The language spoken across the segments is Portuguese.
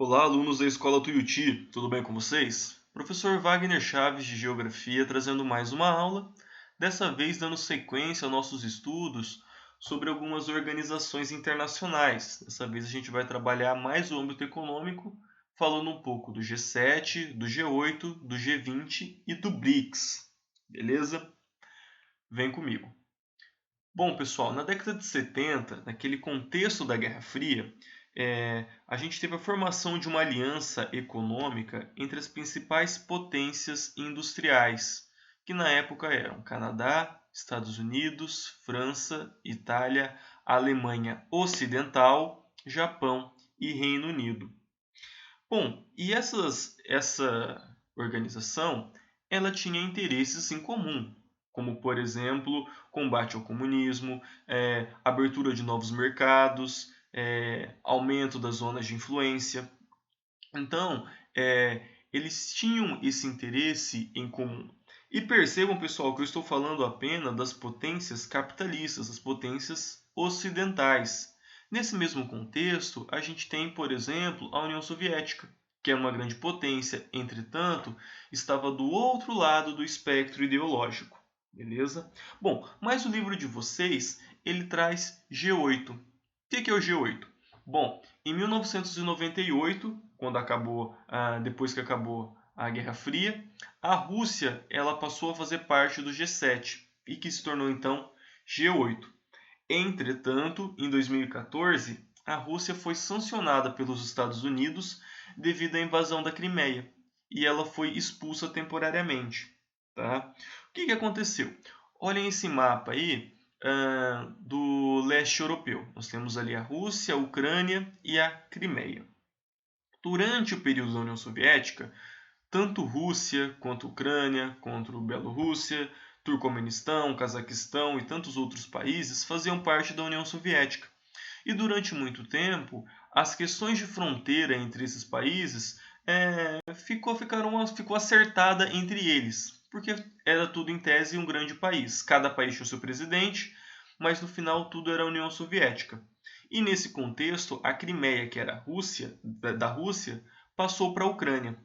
Olá, alunos da Escola Tuiuti, tudo bem com vocês? Professor Wagner Chaves de Geografia trazendo mais uma aula, dessa vez dando sequência aos nossos estudos sobre algumas organizações internacionais. Dessa vez a gente vai trabalhar mais o âmbito econômico, falando um pouco do G7, do G8, do G20 e do BRICS. Beleza? Vem comigo. Bom, pessoal, na década de 70, naquele contexto da Guerra Fria, a gente teve a formação de uma aliança econômica entre as principais potências industriais, que na época eram Canadá, Estados Unidos, França, Itália, Alemanha Ocidental, Japão e Reino Unido. Bom, e essa organização, ela tinha interesses em comum, como, por exemplo, combate ao comunismo, abertura de novos mercados, aumento das zonas de influência. Então, eles tinham esse interesse em comum. E percebam, pessoal, que eu estou falando apenas das potências capitalistas, das potências ocidentais. Nesse mesmo contexto, a gente tem, por exemplo, a União Soviética, que é uma grande potência, entretanto, estava do outro lado do espectro ideológico. Beleza? Bom, mas o livro de vocês, ele traz G8. O que é o G8? Bom, em 1998, depois que acabou a Guerra Fria, a Rússia ela passou a fazer parte do G7 e que se tornou então G8. Entretanto, em 2014, a Rússia foi sancionada pelos Estados Unidos devido à invasão da Crimeia e ela foi expulsa temporariamente. Tá? O que aconteceu? Olhem esse mapa aí do leste europeu. Nós temos ali a Rússia, a Ucrânia e a Crimeia. Durante o período da União Soviética, tanto Rússia quanto Ucrânia, quanto Bielorrússia, Turcomenistão, Cazaquistão e tantos outros países faziam parte da União Soviética. E durante muito tempo, as questões de fronteira entre esses países ficou acertada entre eles, porque era tudo em tese um grande país. Cada país tinha o seu presidente, mas no final tudo era a União Soviética. E nesse contexto, a Crimeia, que era da Rússia, passou para a Ucrânia.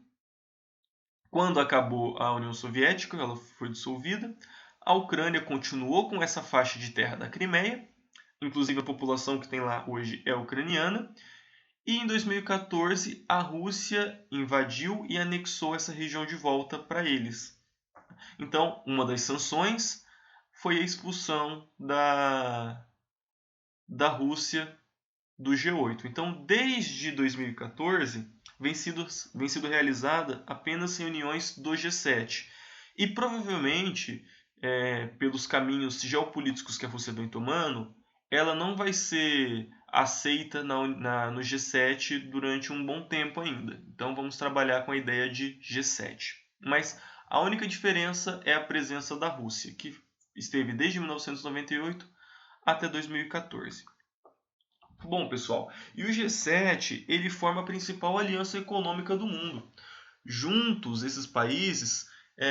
Quando acabou a União Soviética, ela foi dissolvida, a Ucrânia continuou com essa faixa de terra da Crimeia, inclusive a população que tem lá hoje é ucraniana, e em 2014 a Rússia invadiu e anexou essa região de volta para eles. Então, uma das sanções foi a expulsão da Rússia do G8. Então, desde 2014, vem sido realizada apenas reuniões do G7. E provavelmente, pelos caminhos geopolíticos que a Rússia vem tomando, ela não vai ser aceita no G7 durante um bom tempo ainda. Então, vamos trabalhar com a ideia de G7. Mas a única diferença é a presença da Rússia, que esteve desde 1998 até 2014. Bom, pessoal, e o G7 ele forma a principal aliança econômica do mundo. Juntos, esses países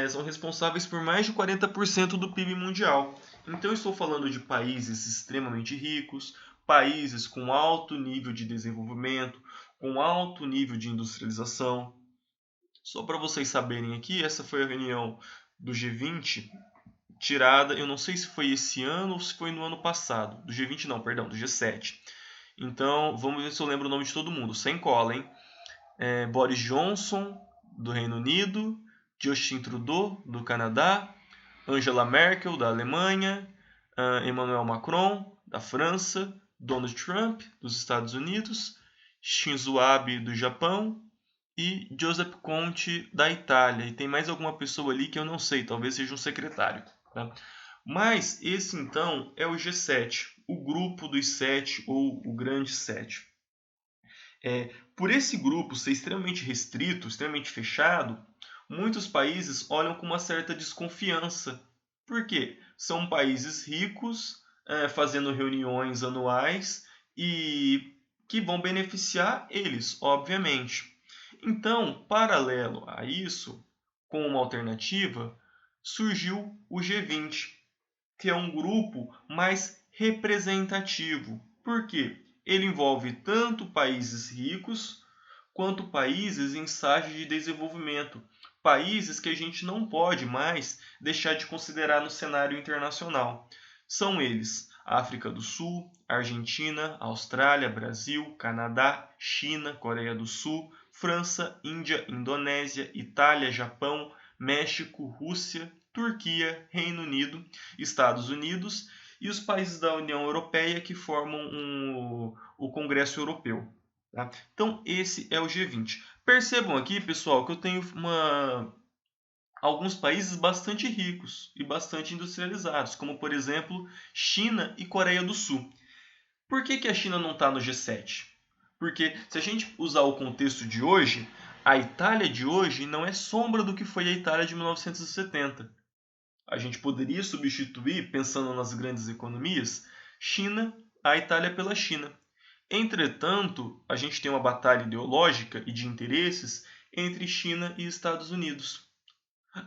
são responsáveis por mais de 40% do PIB mundial. Então, estou falando de países extremamente ricos, países com alto nível de desenvolvimento, com alto nível de industrialização. Só para vocês saberem aqui, essa foi a reunião do G20 tirada, eu não sei se foi esse ano ou se foi no ano passado. Do G20 não, perdão, do G7. Então, vamos ver se eu lembro o nome de todo mundo, sem cola, hein? Boris Johnson, do Reino Unido, Justin Trudeau, do Canadá, Angela Merkel, da Alemanha, Emmanuel Macron, da França, Donald Trump, dos Estados Unidos, Shinzo Abe, do Japão e Joseph Conte, da Itália. E tem mais alguma pessoa ali que eu não sei, talvez seja um secretário. Tá? Mas esse então é o G7, o grupo dos 7 ou o grande 7. Por esse grupo ser extremamente restrito, extremamente fechado, muitos países olham com uma certa desconfiança. Por quê? São países ricos, fazendo reuniões anuais e que vão beneficiar eles, obviamente. Então, paralelo a isso, com uma alternativa, surgiu o G20, que é um grupo mais representativo. Por quê? Ele envolve tanto países ricos quanto países em estágio de desenvolvimento, países que a gente não pode mais deixar de considerar no cenário internacional. São eles: África do Sul, Argentina, Austrália, Brasil, Canadá, China, Coreia do Sul, França, Índia, Indonésia, Itália, Japão, México, Rússia, Turquia, Reino Unido, Estados Unidos e os países da União Europeia que formam o Congresso Europeu. Tá? Então, esse é o G20. Percebam aqui, pessoal, que eu tenho alguns países bastante ricos e bastante industrializados, como, por exemplo, China e Coreia do Sul. Por que a China não está no G7? Porque se a gente usar o contexto de hoje, a Itália de hoje não é sombra do que foi a Itália de 1970. A gente poderia substituir, pensando nas grandes economias, a Itália pela China. Entretanto, a gente tem uma batalha ideológica e de interesses entre China e Estados Unidos.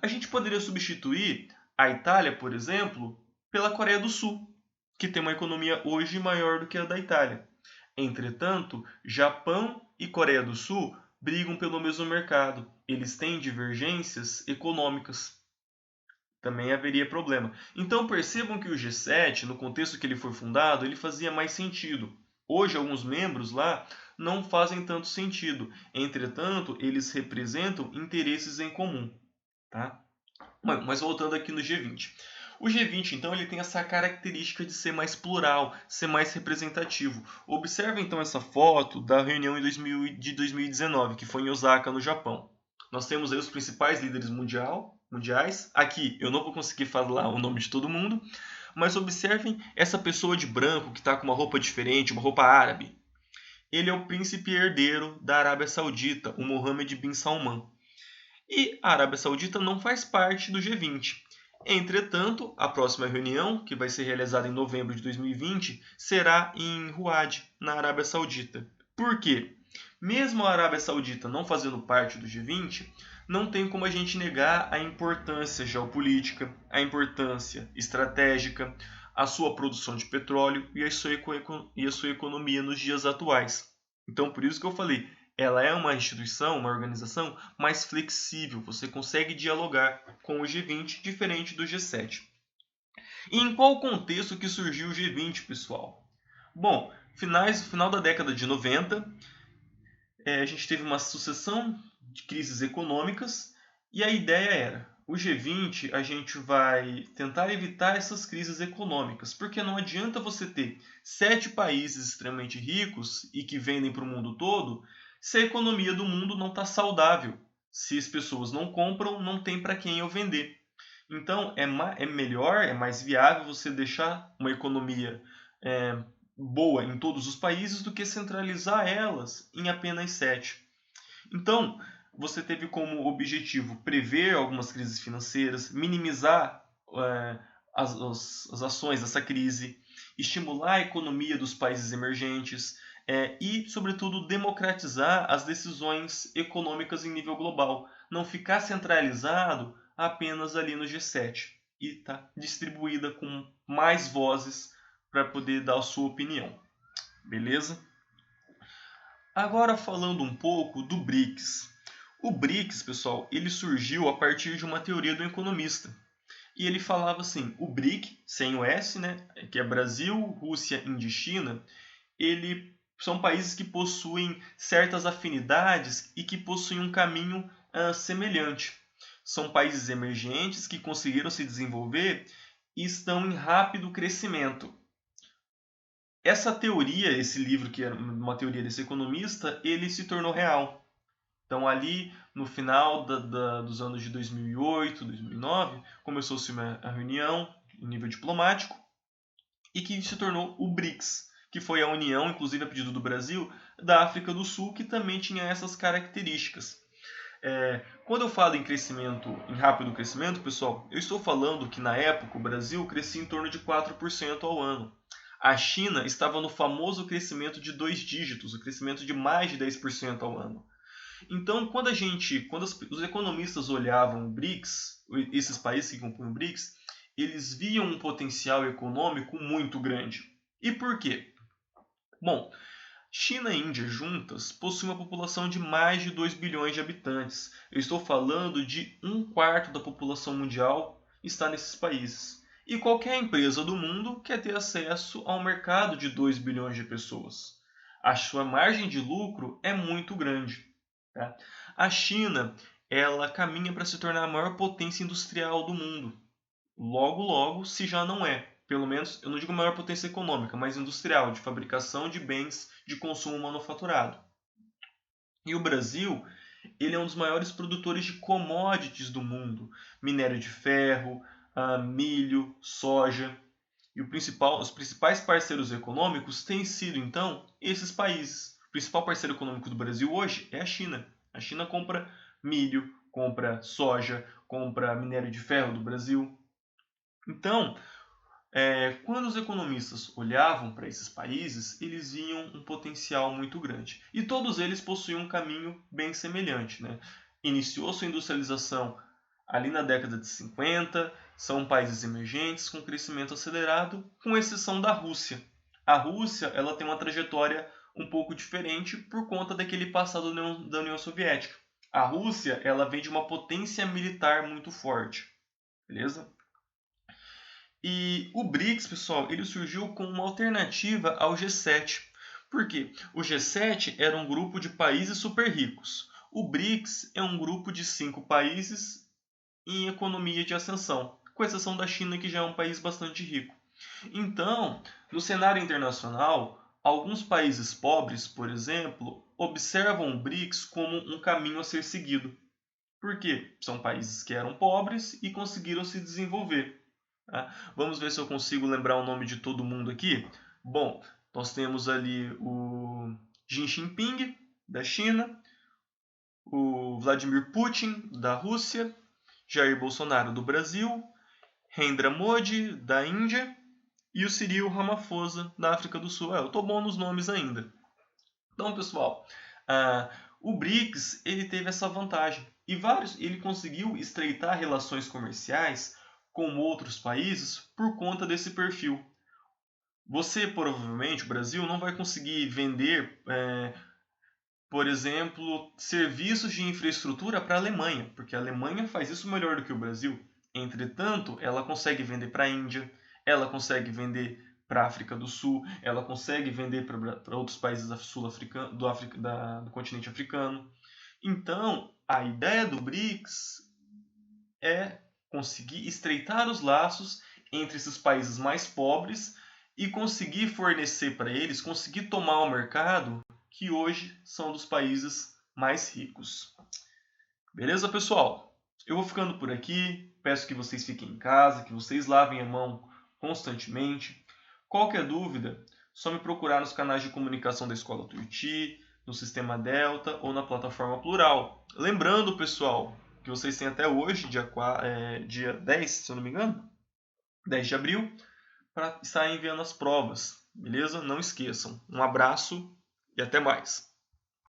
A gente poderia substituir a Itália, por exemplo, pela Coreia do Sul, que tem uma economia hoje maior do que a da Itália. Entretanto, Japão e Coreia do Sul brigam pelo mesmo mercado. Eles têm divergências econômicas. Também haveria problema. Então percebam que o G7, no contexto que ele foi fundado, ele fazia mais sentido. Hoje, alguns membros lá não fazem tanto sentido. Entretanto, eles representam interesses em comum. Tá? Mas voltando aqui no G20. O G20, então, ele tem essa característica de ser mais plural, ser mais representativo. Observe, então, essa foto da reunião de 2019, que foi em Osaka, no Japão. Nós temos aí os principais líderes mundiais. Aqui, eu não vou conseguir falar o nome de todo mundo, mas observem essa pessoa de branco que está com uma roupa diferente, uma roupa árabe. Ele é o príncipe herdeiro da Arábia Saudita, o Mohammed bin Salman. E a Arábia Saudita não faz parte do G20. Entretanto, a próxima reunião, que vai ser realizada em novembro de 2020, será em Riad, na Arábia Saudita. Por quê? Mesmo a Arábia Saudita não fazendo parte do G20, não tem como a gente negar a importância geopolítica, a importância estratégica, a sua produção de petróleo e a sua economia nos dias atuais. Então, por isso que eu falei, ela é uma instituição, uma organização mais flexível. Você consegue dialogar com o G20 diferente do G7. E em qual contexto que surgiu o G20, pessoal? Bom, final da década de 90, a gente teve uma sucessão de crises econômicas e a ideia era: o G20 a gente vai tentar evitar essas crises econômicas, porque não adianta você ter 7 países extremamente ricos e que vendem para o mundo todo se a economia do mundo não está saudável. Se as pessoas não compram, não tem para quem eu vender. Então é melhor, é mais viável você deixar uma economia boa em todos os países do que centralizar elas em apenas 7. Então, você teve como objetivo prever algumas crises financeiras, minimizar as ações dessa crise, estimular a economia dos países emergentes e, sobretudo, democratizar as decisões econômicas em nível global. Não ficar centralizado apenas ali no G7 e tá distribuída com mais vozes para poder dar a sua opinião. Beleza? Agora falando um pouco do BRICS. O BRICS, pessoal, ele surgiu a partir de uma teoria do economista. E ele falava assim, o BRIC, sem o S, né, que é Brasil, Rússia, Índia e China, são países que possuem certas afinidades e que possuem um caminho semelhante. São países emergentes que conseguiram se desenvolver e estão em rápido crescimento. Essa teoria, esse livro que era uma teoria desse economista, ele se tornou real. Então ali no final dos anos de 2008, 2009, começou-se uma reunião em nível diplomático e que se tornou o BRICS, que foi a união, inclusive a pedido do Brasil, da África do Sul, que também tinha essas características. Quando eu falo em rápido crescimento, pessoal, eu estou falando que na época o Brasil crescia em torno de 4% ao ano. A China estava no famoso crescimento de 2 dígitos, o crescimento de mais de 10% ao ano. Então, quando os economistas olhavam o BRICS, esses países que compõem o BRICS, eles viam um potencial econômico muito grande. E por quê? Bom, China e Índia juntas possuem uma população de mais de 2 bilhões de habitantes. Eu estou falando de um quarto da população mundial está nesses países. E qualquer empresa do mundo quer ter acesso a um mercado de 2 bilhões de pessoas. A sua margem de lucro é muito grande. Tá? A China, ela caminha para se tornar a maior potência industrial do mundo. Logo, logo, se já não é. Pelo menos, eu não digo maior potência econômica, mas industrial, de fabricação de bens de consumo manufaturado. E o Brasil, ele é um dos maiores produtores de commodities do mundo. Minério de ferro, milho, soja. E os principais parceiros econômicos têm sido, então, esses países. O principal parceiro econômico do Brasil hoje é a China. A China compra milho, compra soja, compra minério de ferro do Brasil. Então, quando os economistas olhavam para esses países, eles viam um potencial muito grande. E todos eles possuíam um caminho bem semelhante. Né? Iniciou sua industrialização ali na década de 50, são países emergentes com crescimento acelerado, com exceção da Rússia. A Rússia ela tem uma trajetória um pouco diferente por conta daquele passado da União Soviética. A Rússia ela vem de uma potência militar muito forte. Beleza? E o BRICS, pessoal, ele surgiu como uma alternativa ao G7. Por quê? O G7 era um grupo de países super ricos. O BRICS é um grupo de 5 países em economia de ascensão, com exceção da China, que já é um país bastante rico. Então, no cenário internacional, alguns países pobres, por exemplo, observam o BRICS como um caminho a ser seguido. Por quê? São países que eram pobres e conseguiram se desenvolver. Tá? Vamos ver se eu consigo lembrar o nome de todo mundo aqui. Bom, nós temos ali o Xi Jinping, da China, o Vladimir Putin, da Rússia, Jair Bolsonaro, do Brasil, Narendra Modi, da Índia, e o Cyril Ramaphosa, da África do Sul. Eu estou bom nos nomes ainda. Então, pessoal, o BRICS ele teve essa vantagem. E ele conseguiu estreitar relações comerciais com outros países por conta desse perfil. Você, provavelmente, o Brasil, não vai conseguir vender, por exemplo, serviços de infraestrutura para a Alemanha, porque a Alemanha faz isso melhor do que o Brasil. Entretanto, ela consegue vender para a Índia, ela consegue vender para a África do Sul, ela consegue vender para outros países do continente africano. Então, a ideia do BRICS é conseguir estreitar os laços entre esses países mais pobres e conseguir fornecer para eles, conseguir tomar o mercado que hoje são dos países mais ricos. Beleza, pessoal? Eu vou ficando por aqui. Peço que vocês fiquem em casa, que vocês lavem a mão constantemente. Qualquer dúvida, só me procurar nos canais de comunicação da Escola Tuiuti, no Sistema Delta ou na plataforma Plural. Lembrando, pessoal, que vocês têm até hoje, dia 10, se eu não me engano, 10 de abril, para estar enviando as provas, beleza? Não esqueçam. Um abraço e até mais.